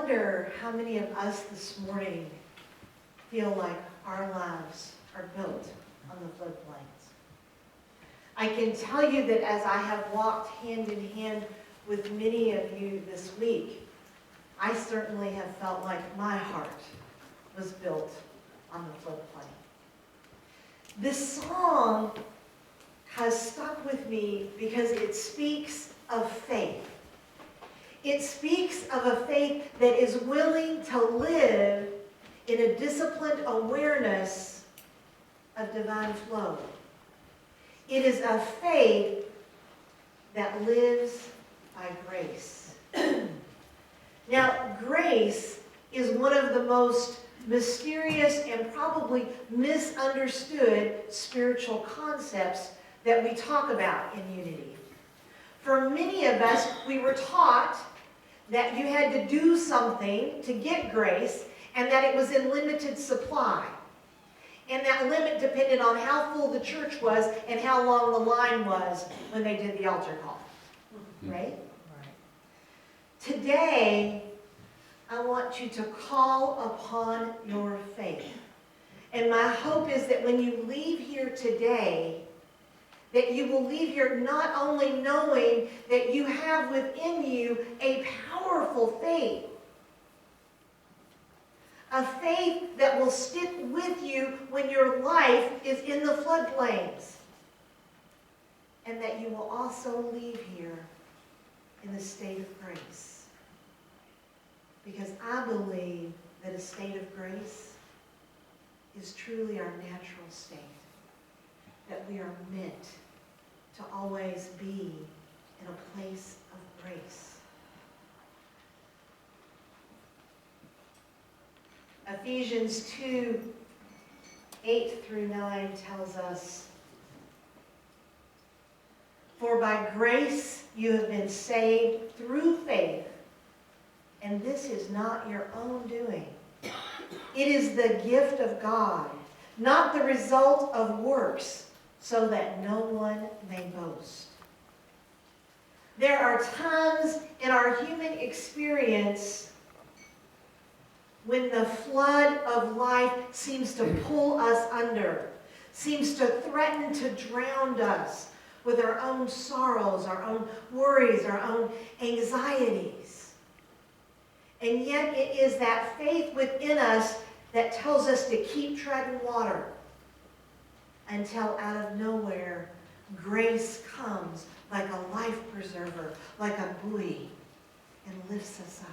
wonder how many of us this morning feel like our lives are built on the floodplains. I can tell you that as I have walked hand in hand with many of you this week, I certainly have felt like my heart was built on the floodplain. This song has stuck with me because it speaks of faith. It speaks of a faith that is willing to live in a disciplined awareness of divine flow. It is a faith that lives by grace. Now, grace is one of the most mysterious and probably misunderstood spiritual concepts that we talk about in Unity. For many of us, we were taught that you had to do something to get grace and that it was in limited supply. And that limit depended on how full the church was and how long the line was when they did the altar call. Right? Today, I want you to call upon your faith. And my hope is that when you leave here today, that you will leave here not only knowing that you have within you a powerful faith, a faith that will stick with you when your life is in the floodplains, and that you will also leave here in a state of grace. Because I believe that a state of grace is truly our natural state, that we are meant to always be in a place of grace. Ephesians 2:8-9 tells us, "For by grace you have been saved through faith, and this is not your own doing. It is the gift of God, not the result of works, so that no one may boast." There are times in our human experience when the flood of life seems to pull us under, seems to threaten to drown us with our own sorrows, our own worries, our own anxieties. And yet it is that faith within us that tells us to keep treading water until out of nowhere grace comes like a life preserver, like a buoy, and lifts us up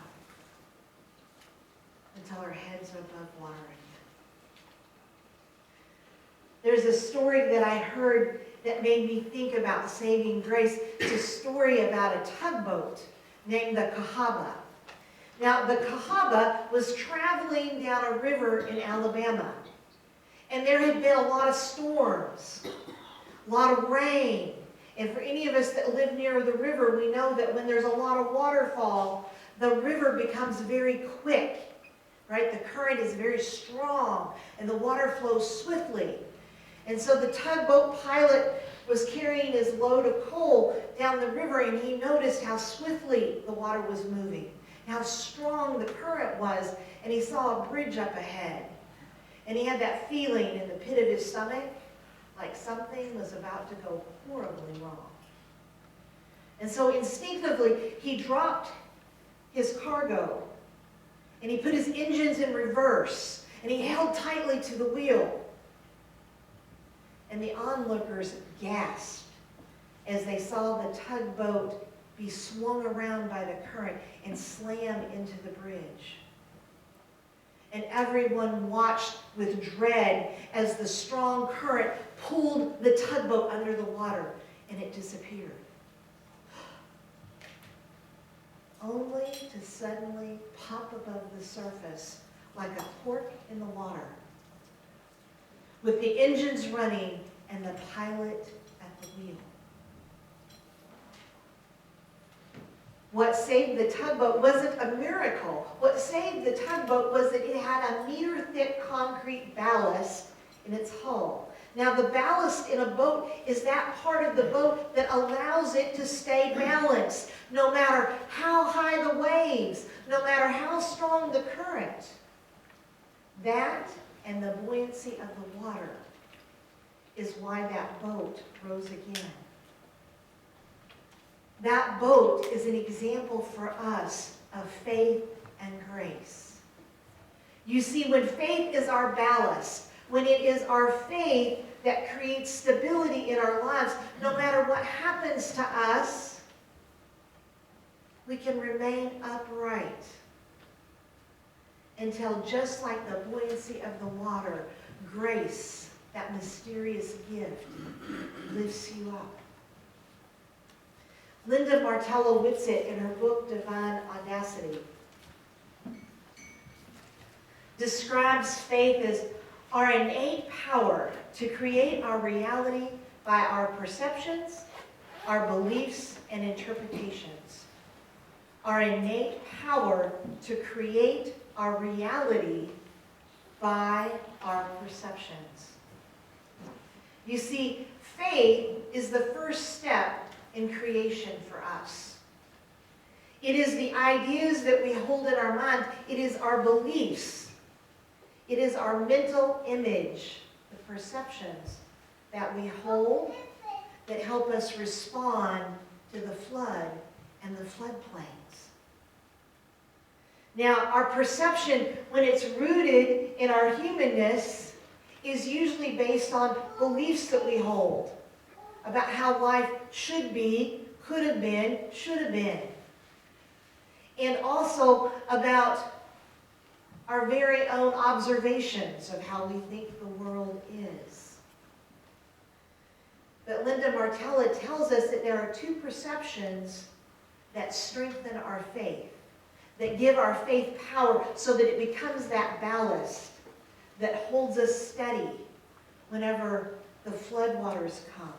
until our heads are above water again. There's a story that I heard that made me think about saving grace. It's a story about a tugboat named the Cahaba. Now, the Cahaba was traveling down a river in Alabama, and there had been a lot of storms, a lot of rain. And for any of us that live near the river, we know that when there's a lot of waterfall, the river becomes very quick. Right? The current is very strong and the water flows swiftly. And so the tugboat pilot was carrying his load of coal down the river, and he noticed how swiftly the water was moving, how strong the current was, and he saw a bridge up ahead. And he had that feeling in the pit of his stomach like something was about to go horribly wrong. And so instinctively, he dropped his cargo, and he put his engines in reverse, and he held tightly to the wheel. And the onlookers gasped as they saw the tugboat be swung around by the current and slam into the bridge. And everyone watched with dread as the strong current pulled the tugboat under the water, and it disappeared. Only to suddenly pop above the surface like a cork in the water, with the engines running and the pilot at the wheel. What saved the tugboat wasn't a miracle. What saved the tugboat was that it had a meter-thick concrete ballast in its hull Now, the ballast in a boat is that part of the boat that allows it to stay balanced, no matter how high the waves, no matter how strong the current. That and the buoyancy of the water is why that boat rose again. That boat is an example for us of faith and grace. You see, when faith is our ballast, when it is our faith that creates stability in our lives, no matter what happens to us, we can remain upright until, just like the buoyancy of the water, grace, that mysterious gift, lifts you up. Linda Martello-Whitsitt, in her book, Divine Audacity, describes faith as our innate power to create our reality by our perceptions, our beliefs, and interpretations. Our innate power to create our reality by our perceptions. You see, faith is the first step in creation for us. It is the ideas that we hold in our mind. It is our beliefs. It is our mental image, the perceptions that we hold that help us respond to the flood and the floodplains. Now, our perception, when it's rooted in our humanness, is usually based on beliefs that we hold about how life should be, could have been, should have been. And also about our very own observations of how we think the world is. But Linda Martella tells us that there are two perceptions that strengthen our faith, that give our faith power so that it becomes that ballast that holds us steady whenever the floodwaters come.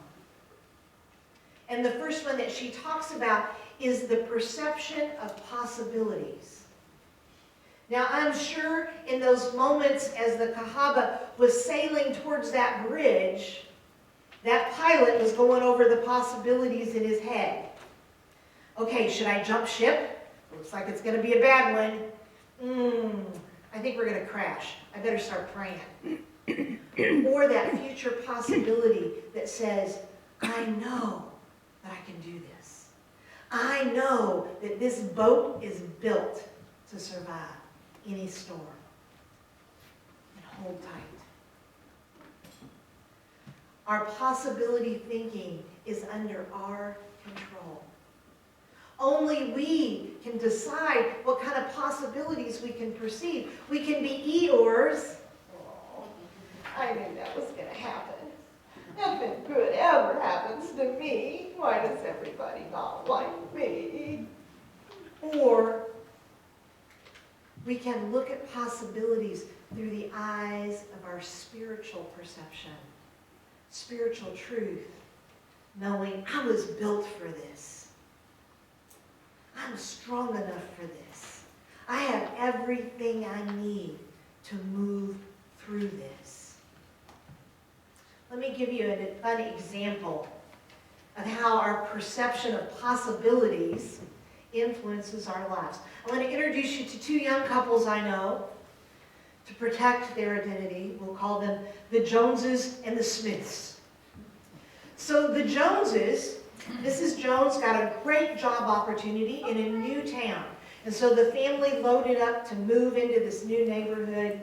And the first one that she talks about is the perception of possibilities. Now, I'm sure in those moments as the Cahaba was sailing towards that bridge, that pilot was going over the possibilities in his head. Okay, should I jump ship? Looks like it's going to be a bad one. I think we're going to crash. I better start praying. Or that future possibility that says, I know that I can do this. I know that this boat is built to survive any storm. And hold tight. Our possibility thinking is under our control. Only we can decide what kind of possibilities we can perceive. We can be Eeyores. Oh, I knew that was going to happen. Nothing good ever happens to me. Why does everybody not like me? Or we can look at possibilities through the eyes of our spiritual perception, spiritual truth, knowing I was built for this. I'm strong enough for this. I have everything I need to move through this. Let me give you a fun example of how our perception of possibilities influences our lives. I want to introduce you to two young couples I know to protect their identity. We'll call them the Joneses and the Smiths. So the Joneses, Mrs. Jones got a great job opportunity in a new town. And so the family loaded up to move into this new neighborhood.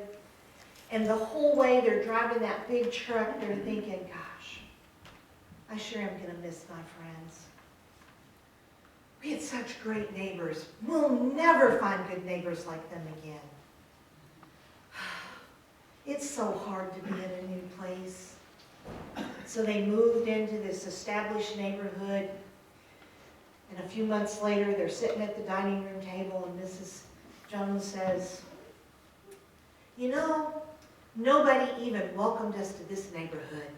And the whole way they're driving that big truck, they're thinking, gosh, I sure am going to miss my friends. We had such great neighbors. We'll never find good neighbors like them again. It's so hard to be in a new place. So they moved into this established neighborhood. And a few months later, they're sitting at the dining room table, and Mrs. Jones says, you know, nobody even welcomed us to this neighborhood.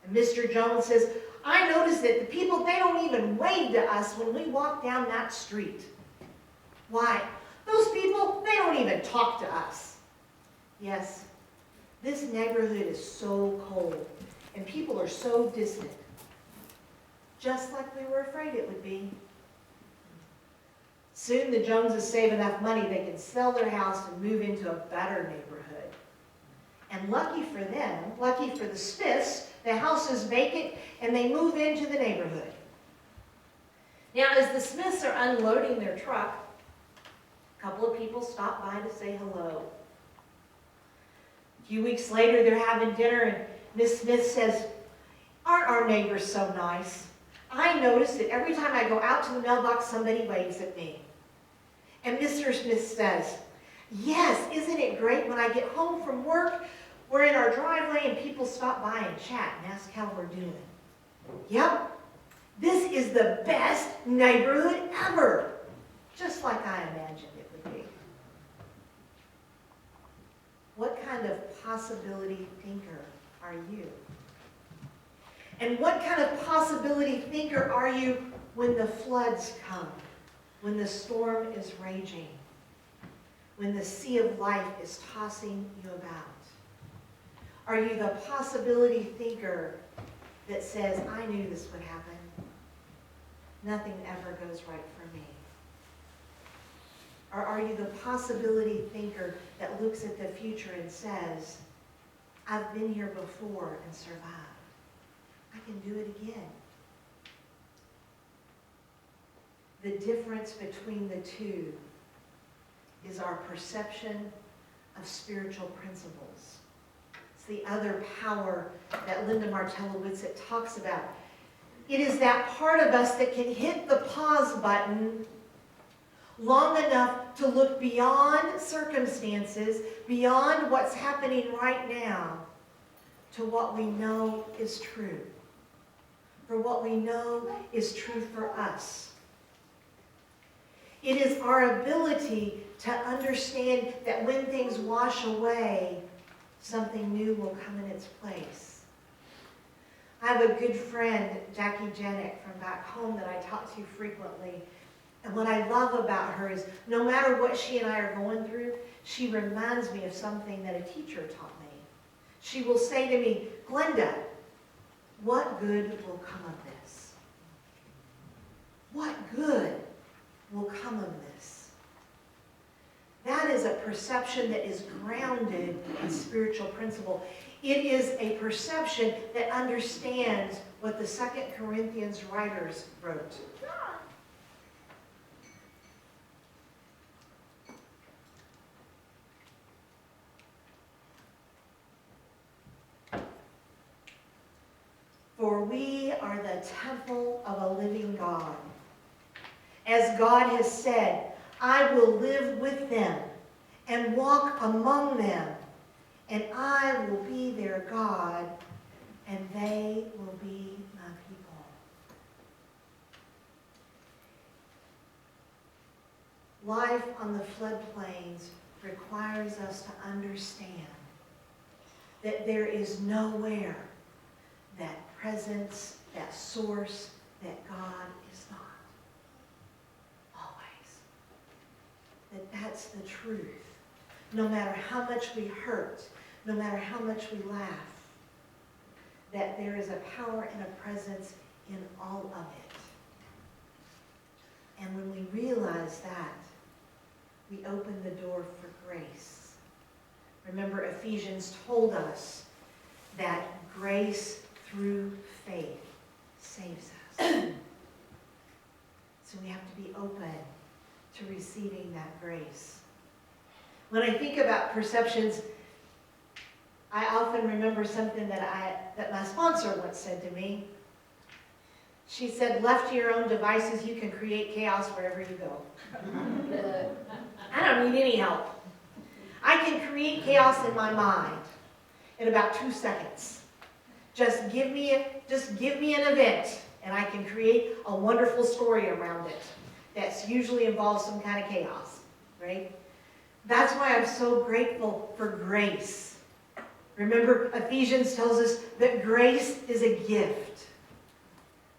And Mr. Jones says, I noticed that the people, they don't even wave to us when we walk down that street. Why? Those people, they don't even talk to us. Yes, This neighborhood is so cold, and people are so distant, just like we were afraid it would be. Soon the Joneses save enough money they can sell their house and move into a better neighborhood. And lucky for them, lucky for the Smiths, the house is vacant and they move into the neighborhood. Now, as the Smiths are unloading their truck, a couple of people stop by to say hello. A few weeks later, they're having dinner and Miss Smith says, "Aren't our neighbors so nice? I notice that every time I go out to the mailbox, somebody waves at me." And Mr. Smith says, "Yes, isn't it great when I get home from work, we're in our driveway and people stop by and chat and ask how we're doing." Yep, this is the best neighborhood ever, just like I imagined it would be. What kind of possibility thinker are you? And what kind of possibility thinker are you when the floods come, when the storm is raging, when the sea of life is tossing you about? Are you the possibility thinker that says, "I knew this would happen. Nothing ever goes right for me"? Or are you the possibility thinker that looks at the future and says, "I've been here before and survived. I can do it again"? The difference between the two is our perception of spiritual principles. It's the other power that Linda Martella-Whitsett talks about. It is that part of us that can hit the pause button long enough to look beyond circumstances, beyond what's happening right now, to what we know is true. For what we know is true for us. It is our ability to understand that when things wash away, something new will come in its place. I have a good friend, Jackie Janik, from back home that I talk to frequently. And what I love about her is no matter what she and I are going through, she reminds me of something that a teacher taught me. She will say to me, "Glenda, what good will come of this? What good will come of this?" That is a perception that is grounded in spiritual principle. It is a perception that understands what the 2 Corinthians writers wrote. For we are the temple of a living God. As God has said, "I will live with them and walk among them, and I will be their God, and they will be my people." Life on the floodplains requires us to understand that there is nowhere that presence, that source, that God is not. Always. That's the truth. No matter how much we hurt, no matter how much we laugh, that there is a power and a presence in all of it. And when we realize that, we open the door for grace. Remember, Ephesians told us that grace through faith saves us. So we have to be open to receiving that grace. When I think about perceptions, I often remember something that my sponsor once said to me. She said, "Left to your own devices, you can create chaos wherever you go." I don't need any help. I can create chaos in my mind in about 2 seconds. Just give me an event, and I can create a wonderful story around it that usually involves some kind of chaos, right? That's why I'm so grateful for grace. Remember, Ephesians tells us that grace is a gift,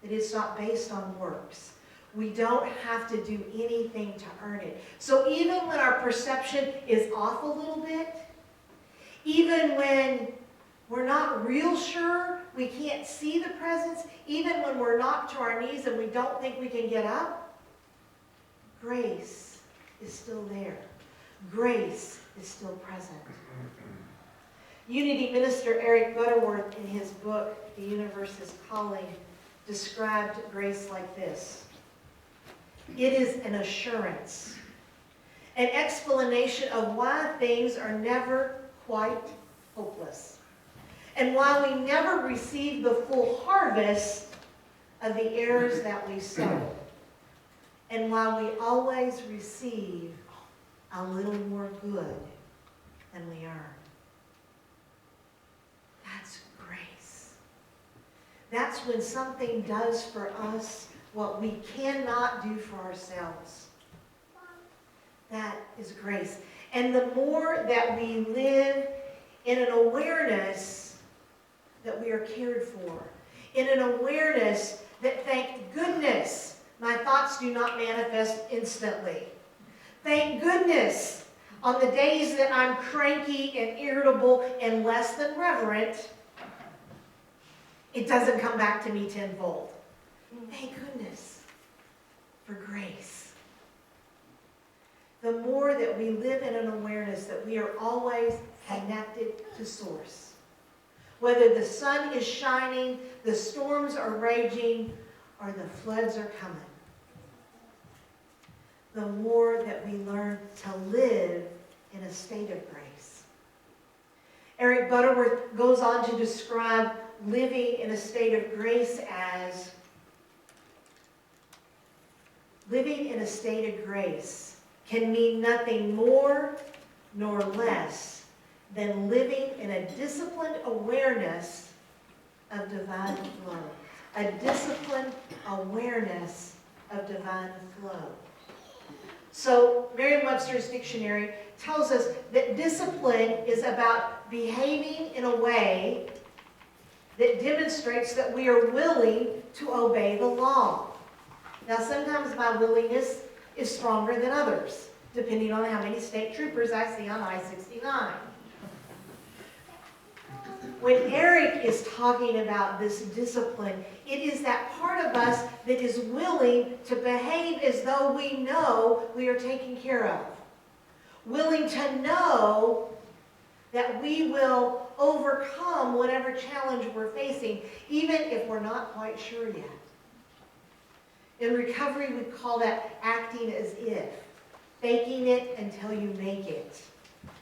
that it's not based on works. We don't have to do anything to earn it. So even when our perception is off a little bit, Even when we're not real sure, we can't see the presence, even when we're knocked to our knees and we don't think we can get up, grace is still there. Grace is still present. Unity minister Eric Butterworth, in his book, The Universe is Calling, described grace like this. It is an assurance, an explanation of why things are never quite hopeless, and why we never receive the full harvest of the errors that we sow, and why we always receive a little more good than we earn. That's grace. That's when something does for us what we cannot do for ourselves. That is grace. And the more that we live in an awareness that we are cared for, in an awareness that, thank goodness, my thoughts do not manifest instantly. Thank goodness, on the days that I'm cranky and irritable and less than reverent, it doesn't come back to me tenfold. Thank goodness for grace. The more that we live in an awareness that we are always connected to Source, whether the sun is shining, the storms are raging, or the floods are coming, the more that we learn to live in a state of grace. Eric Butterworth goes on to describe living in a state of grace as living in a state of grace can mean nothing more nor less than living in a disciplined awareness of divine flow. A disciplined awareness of divine flow. So Merriam-Webster's dictionary tells us that discipline is about behaving in a way that demonstrates that we are willing to obey the law. Now, sometimes my willingness is stronger than others, depending on how many state troopers I see on I-69. When Eric is talking about this discipline, it is that part of us that is willing to behave as though we know we are taken care of. Willing to know that we will overcome whatever challenge we're facing, even if we're not quite sure yet. In recovery, we call that acting as if. Faking it until you make it.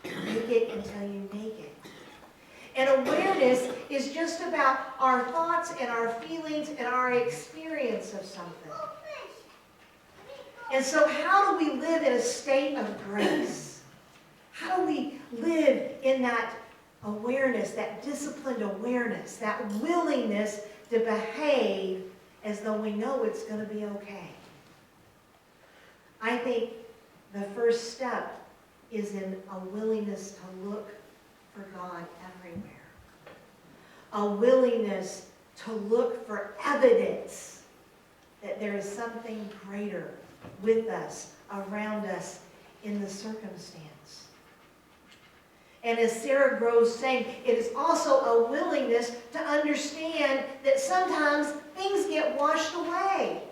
Make it until you make it. And awareness is just about our thoughts and our feelings and our experience of something. And so how do we live in a state of grace? How do we live in that awareness, that disciplined awareness, that willingness to behave as though we know it's going to be okay? I think the first step is in a willingness to look for God everywhere. A willingness to look for evidence that there is something greater with us, around us, in the circumstance. And as Sara Groves saying, it is also a willingness to understand that sometimes things get washed away.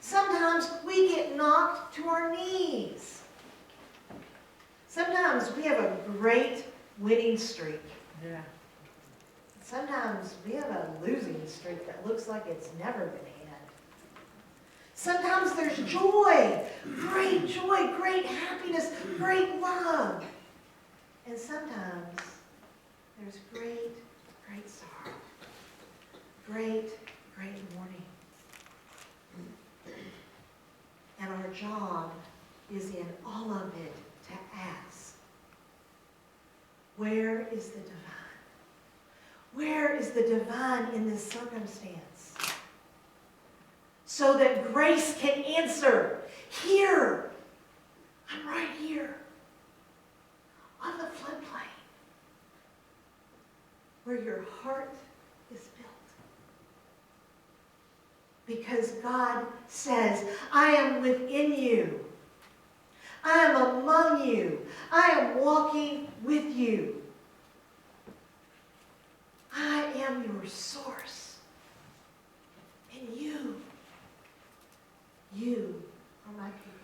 Sometimes we get knocked to our knees. Sometimes we have a great winning streak. Yeah. Sometimes we have a losing streak that looks like it's never been had. Sometimes there's joy, great happiness, great love. And sometimes there's great sorrow, great mourning. And our job is in all of it to ask, where is the divine? Where is the divine in this circumstance? So that grace can answer, here, I'm right here, on the floodplain, where your heart is built. Because God says, I am within you. I am among you. I am walking with you. I am your source. And you are my people.